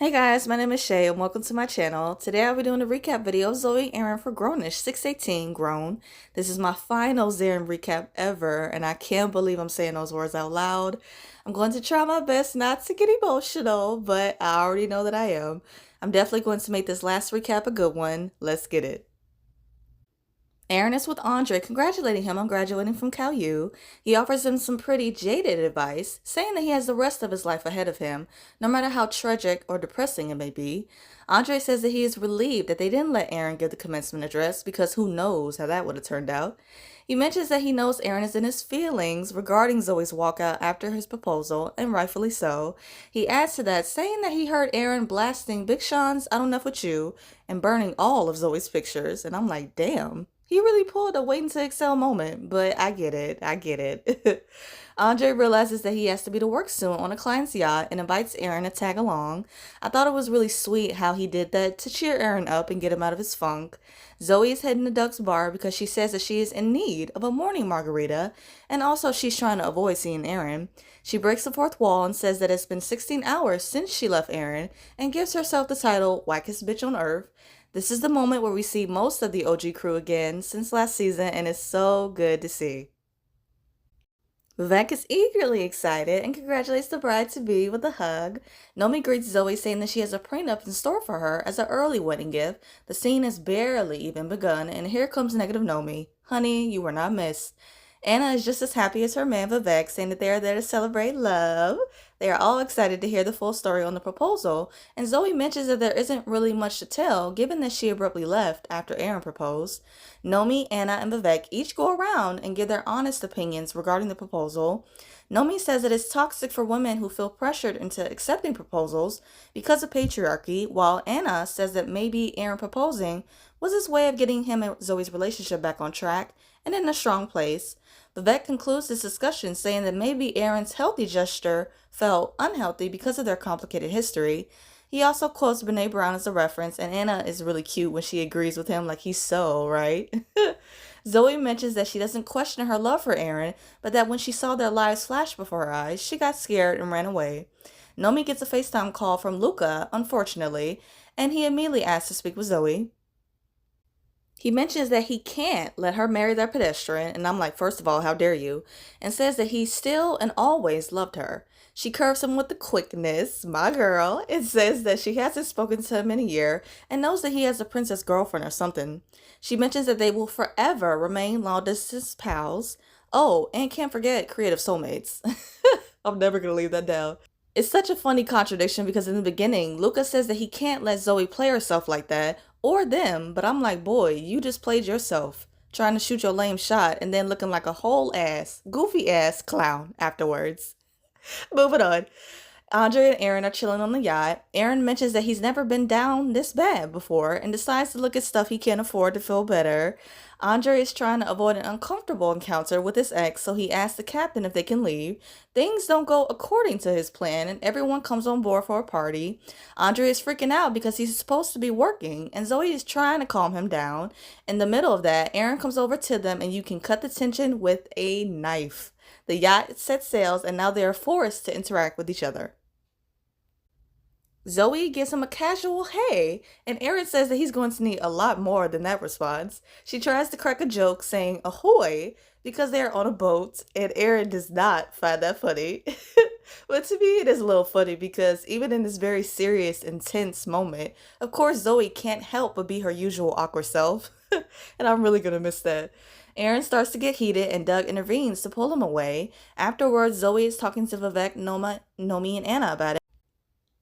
Hey guys, my name is Shay and welcome to my channel. Today I'll be doing a recap video of Zoey Aaron for Grownish 618 Grown. This is my final ZAARON recap ever and I can't believe I'm saying those words out loud. I'm going to try my best not to get emotional, but I already know that I am. I'm definitely going to make this last recap a good one. Let's get it. Aaron is with Andre, congratulating him on graduating from Cal U. He offers him some pretty jaded advice, saying that he has the rest of his life ahead of him, no matter how tragic or depressing it may be. Andre says that he is relieved that they didn't let Aaron give the commencement address because who knows how that would have turned out. He mentions that he knows Aaron is in his feelings regarding Zoey's walkout after his proposal, and rightfully so. He adds to that, saying that he heard Aaron blasting Big Sean's I Don't Know With You and burning all of Zoey's pictures, and I'm like, damn. He really pulled a waiting to excel moment, but I get it. I get it. Andre realizes that he has to be to work soon on a client's yacht and invites Aaron to tag along. I thought it was really sweet how he did that to cheer Aaron up and get him out of his funk. Zoey is heading to Doug's bar because she says that she is in need of a morning margarita, and also she's trying to avoid seeing Aaron. She breaks the fourth wall and says that it's been 16 hours since she left Aaron and gives herself the title Wackest Bitch on Earth. This is the moment where we see most of the OG crew again since last season, and it's so good to see. Vivek is eagerly excited and congratulates the bride-to-be with a hug. Nomi greets Zoey, saying that she has a prenup in store for her as an early wedding gift. The scene has barely even begun, and here comes negative Nomi. Honey, you were not missed. Anna is just as happy as her man Vivek, saying that they are there to celebrate love. They are all excited to hear the full story on the proposal, and Zoey mentions that there isn't really much to tell, given that she abruptly left after Aaron proposed. Nomi, Anna, and Vivek each go around and give their honest opinions regarding the proposal. Nomi says that it's toxic for women who feel pressured into accepting proposals because of patriarchy, while Anna says that maybe Aaron proposing was his way of getting him and Zoey's relationship back on track and in a strong place. Vivek concludes this discussion saying that maybe Aaron's healthy gesture felt unhealthy because of their complicated history. He also quotes Brene Brown as a reference, and Anna is really cute when she agrees with him like he's so, right? Zoey mentions that she doesn't question her love for Aaron, but that when she saw their lives flash before her eyes, she got scared and ran away. Nomi gets a FaceTime call from Luca, unfortunately, and he immediately asks to speak with Zoey. He mentions that he can't let her marry their pedestrian, and I'm like, first of all, how dare you? And says that he still and always loved her. She curves him with the quickness, my girl, and says that she hasn't spoken to him in a year and knows that he has a princess girlfriend or something. She mentions that they will forever remain long-distance pals. Oh, and can't forget creative soulmates. I'm never going to leave that down. It's such a funny contradiction because in the beginning, Luca says that he can't let Zoey play herself like that, or them, but I'm like, boy, you just played yourself, trying to shoot your lame shot and then looking like a whole ass, goofy ass clown afterwards. Moving on. Andre and Aaron are chilling on the yacht. Aaron mentions that he's never been down this bad before and decides to look at stuff he can't afford to feel better. Andre is trying to avoid an uncomfortable encounter with his ex, so he asks the captain if they can leave. Things don't go according to his plan, and everyone comes on board for a party. Andre is freaking out because he's supposed to be working, and Zoey is trying to calm him down. In the middle of that, Aaron comes over to them, and you can cut the tension with a knife. The yacht sets sails, and now they are forced to interact with each other. Zoey gives him a casual hey, and Aaron says that he's going to need a lot more than that response. She tries to crack a joke saying ahoy because they are on a boat, and Aaron does not find that funny. But to me, it is a little funny because even in this very serious, intense moment, of course, Zoey can't help but be her usual awkward self, and I'm really going to miss that. Aaron starts to get heated and Doug intervenes to pull him away. Afterwards, Zoey is talking to Vivek, Nomi, and Anna about it.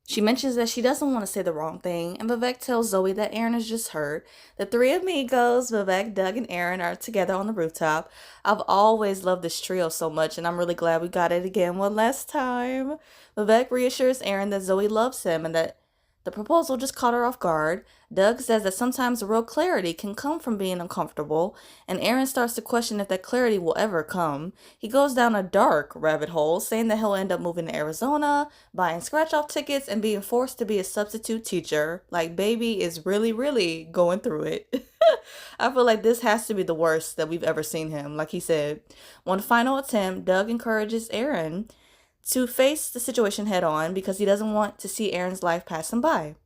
She mentions that she doesn't want to say the wrong thing, and Vivek tells Zoey that Aaron is just hurt. The three amigos, Vivek, Doug, and Aaron, are together on the rooftop. I've always loved this trio so much, and I'm really glad we got it again one last time. Vivek reassures Aaron that Zoey loves him and that the proposal just caught her off guard. Doug says that sometimes real clarity can come from being uncomfortable, and Aaron starts to question if that clarity will ever come. He goes down a dark rabbit hole, saying that he'll end up moving to Arizona, buying scratch-off tickets, and being forced to be a substitute teacher. Like, baby is really, really going through it. I feel like this has to be the worst that we've ever seen him, like he said. One final attempt, Doug encourages Aaron to face the situation head on because he doesn't want to see Aaron's life pass him by.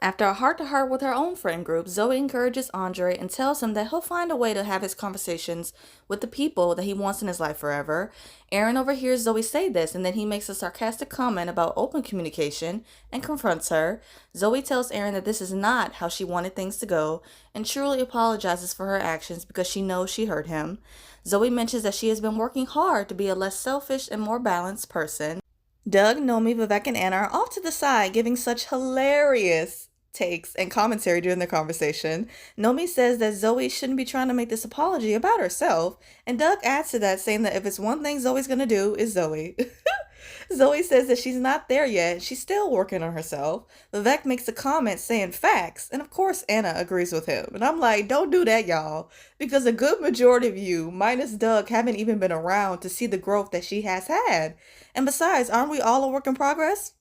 After a heart-to-heart with her own friend group, Zoey encourages Andre and tells him that he'll find a way to have his conversations with the people that he wants in his life forever. Aaron overhears Zoey say this, and then he makes a sarcastic comment about open communication and confronts her. Zoey tells Aaron that this is not how she wanted things to go and truly apologizes for her actions because she knows she hurt him. Zoey mentions that she has been working hard to be a less selfish and more balanced person. Doug, Nomi, Vivek, and Anna are off to the side giving such hilarious takes and commentary during the conversation. Nomi says that Zoey shouldn't be trying to make this apology about herself, and Doug adds to that saying that if it's one thing Zoey's gonna do, is Zoey. Zoey says that she's not there yet, she's still working on herself. Vivek makes a comment saying facts, and of course Anna agrees with him. And I'm like, don't do that, y'all, because a good majority of you, minus Doug, haven't even been around to see the growth that she has had. And besides, aren't we all a work in progress?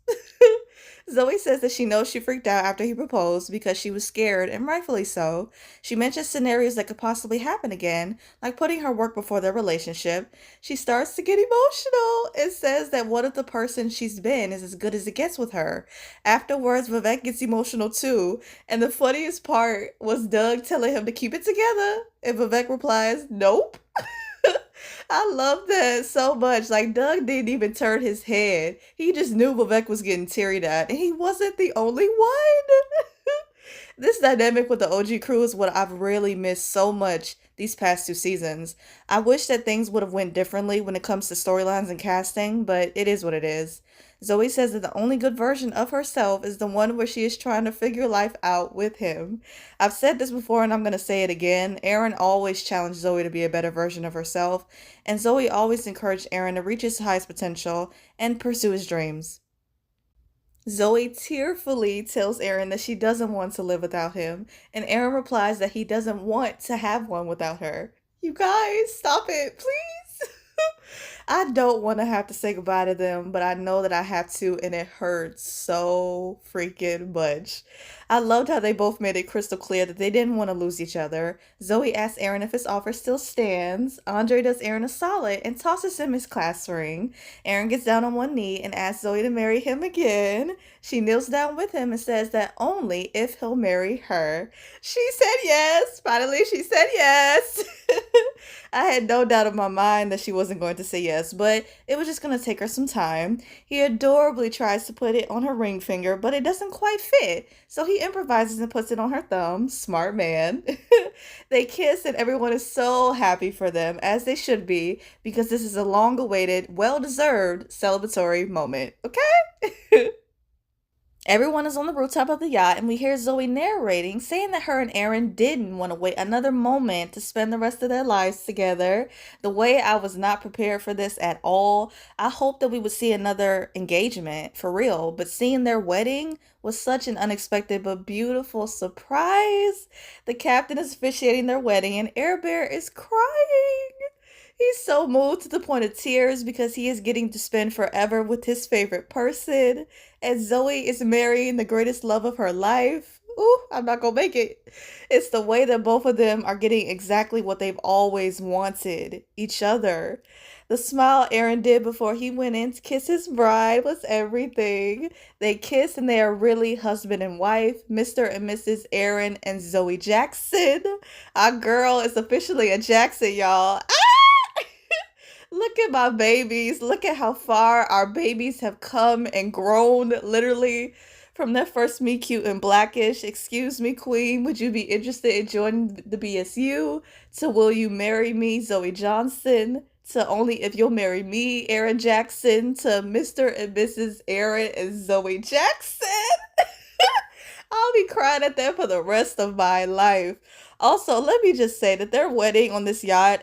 Zoey says that she knows she freaked out after he proposed because she was scared, and rightfully so. She mentions scenarios that could possibly happen again, like putting her work before their relationship. She starts to get emotional and says that what if the person she's been is as good as it gets with her? Afterwards, Vivek gets emotional too, and the funniest part was Doug telling him to keep it together, and Vivek replies, nope. I love that so much. Like, Doug didn't even turn his head. He just knew Vivek was getting teary-eyed, and he wasn't the only one. This dynamic with the OG crew is what I've really missed so much these past 2 seasons. I wish that things would have went differently when it comes to storylines and casting, but it is what it is. Zoey says that the only good version of herself is the one where she is trying to figure life out with him. I've said this before and I'm going to say it again. Aaron always challenged Zoey to be a better version of herself, and Zoey always encouraged Aaron to reach his highest potential and pursue his dreams. Zoey tearfully tells Aaron that she doesn't want to live without him, and Aaron replies that he doesn't want to have one without her. You guys, stop it, please. I don't want to have to say goodbye to them, but I know that I have to, and it hurts so freaking much. I loved how they both made it crystal clear that they didn't want to lose each other. Zoey asks Aaron if his offer still stands. Andre does Aaron a solid and tosses him his class ring. Aaron gets down on one knee and asks Zoey to marry him again. She kneels down with him and says that only if he'll marry her. She said yes. Finally, she said yes. I had no doubt in my mind that she wasn't going to say yes, but it was just going to take her some time. He adorably tries to put it on her ring finger, but it doesn't quite fit, so he improvises and puts it on her thumb. Smart man. They kiss, and everyone is so happy for them, as they should be, because this is a long-awaited, well-deserved celebratory moment. Okay? Everyone is on the rooftop of the yacht, and we hear Zoey narrating, saying that her and Aaron didn't want to wait another moment to spend the rest of their lives together. The way I was not prepared for this at all. I hoped that we would see another engagement, for real, but seeing their wedding was such an unexpected but beautiful surprise. The captain is officiating their wedding, and Air Bear is crying. He's so moved to the point of tears because he is getting to spend forever with his favorite person. And Zoey is marrying the greatest love of her life. Ooh, I'm not gonna make it. It's the way that both of them are getting exactly what they've always wanted, each other. The smile Aaron did before he went in to kiss his bride was everything. They kiss and they are really husband and wife, Mr. and Mrs. Aaron and Zoey Jackson. Our girl is officially a Jackson, y'all. Look at my babies. Look at how far our babies have come and grown, literally, from their first meet cute and blackish. Excuse me, queen, would you be interested in joining the BSU? To will you marry me, Zoey Johnson? To only if you'll marry me, Aaron Jackson? To Mr. and Mrs. Aaron and Zoey Jackson? I'll be crying at them for the rest of my life. Also, let me just say that their wedding on this yacht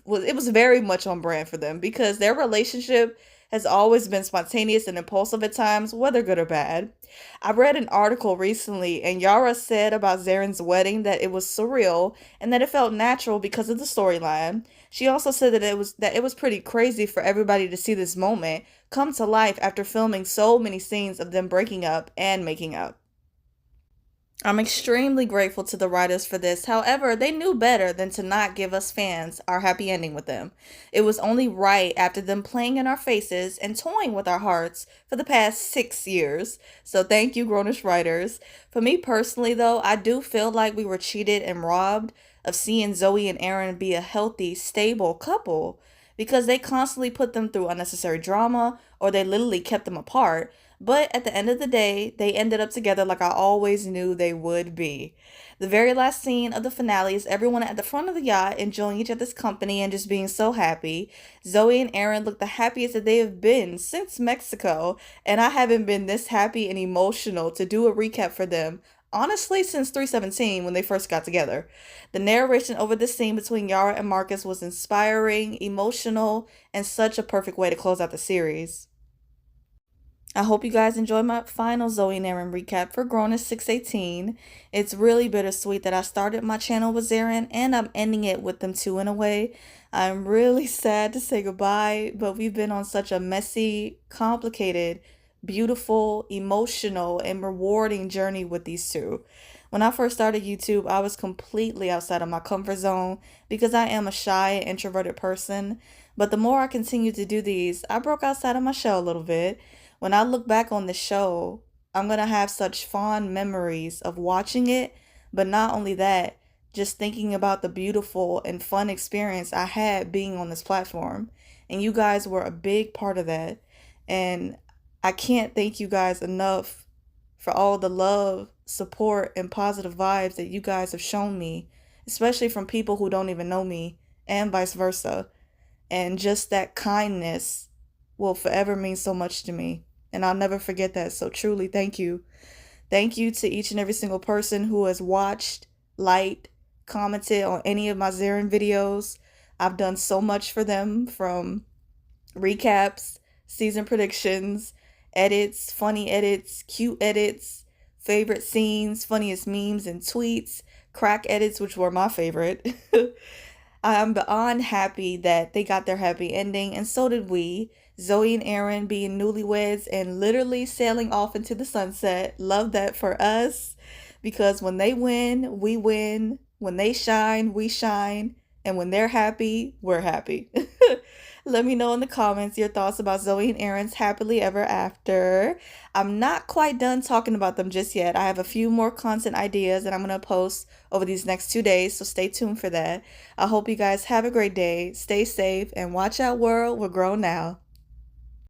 was very much on brand for them, because their relationship has always been spontaneous and impulsive at times, whether good or bad. I read an article recently, and Yara said about ZAARON'S wedding that it was surreal and that it felt natural because of the storyline. She also said that it was pretty crazy for everybody to see this moment come to life after filming so many scenes of them breaking up and making up. I'm extremely grateful to the writers for this. However, they knew better than to not give us fans our happy ending with them. It was only right after them playing in our faces and toying with our hearts for the past 6 years. So thank you, grownish writers. For me personally, though, I do feel like we were cheated and robbed of seeing Zoey and Aaron be a healthy, stable couple because they constantly put them through unnecessary drama or they literally kept them apart. But at the end of the day, they ended up together like I always knew they would be. The very last scene of the finale is everyone at the front of the yacht enjoying each other's company and just being so happy. Zoey and Aaron look the happiest that they have been since Mexico, and I haven't been this happy and emotional to do a recap for them. Honestly, since 317 when they first got together. The narration over this scene between Yara and Marcus was inspiring, emotional, and such a perfect way to close out the series. I hope you guys enjoy my final Zoey and Aaron recap for Grown as 618. It's really bittersweet that I started my channel with Zarin and I'm ending it with them too in a way. I'm really sad to say goodbye, but we've been on such a messy, complicated, beautiful, emotional, and rewarding journey with these two. When I first started YouTube, I was completely outside of my comfort zone because I am a shy and introverted person. But the more I continued to do these, I broke outside of my shell a little bit. When I look back on the show, I'm going to have such fond memories of watching it, but not only that, just thinking about the beautiful and fun experience I had being on this platform. And you guys were a big part of that. And I can't thank you guys enough for all the love, support, and positive vibes that you guys have shown me, especially from people who don't even know me, and vice versa. And just that kindness will forever mean so much to me. And I'll never forget that. So truly, thank you. Thank you to each and every single person who has watched, liked, commented on any of my Zarin videos. I've done so much for them, from recaps, season predictions, edits, funny edits, cute edits, favorite scenes, funniest memes and tweets, crack edits, which were my favorite. I'm beyond happy that they got their happy ending, and so did we. Zoey and Aaron being newlyweds and literally sailing off into the sunset. Love that for us, because when they win, we win. When they shine, we shine. And when they're happy, we're happy. Let me know in the comments your thoughts about Zoey and Aaron's happily ever after. I'm not quite done talking about them just yet. I have a few more content ideas that I'm going to post over these next 2 days, so stay tuned for that. I hope you guys have a great day, stay safe, and watch out, world, we're grown now.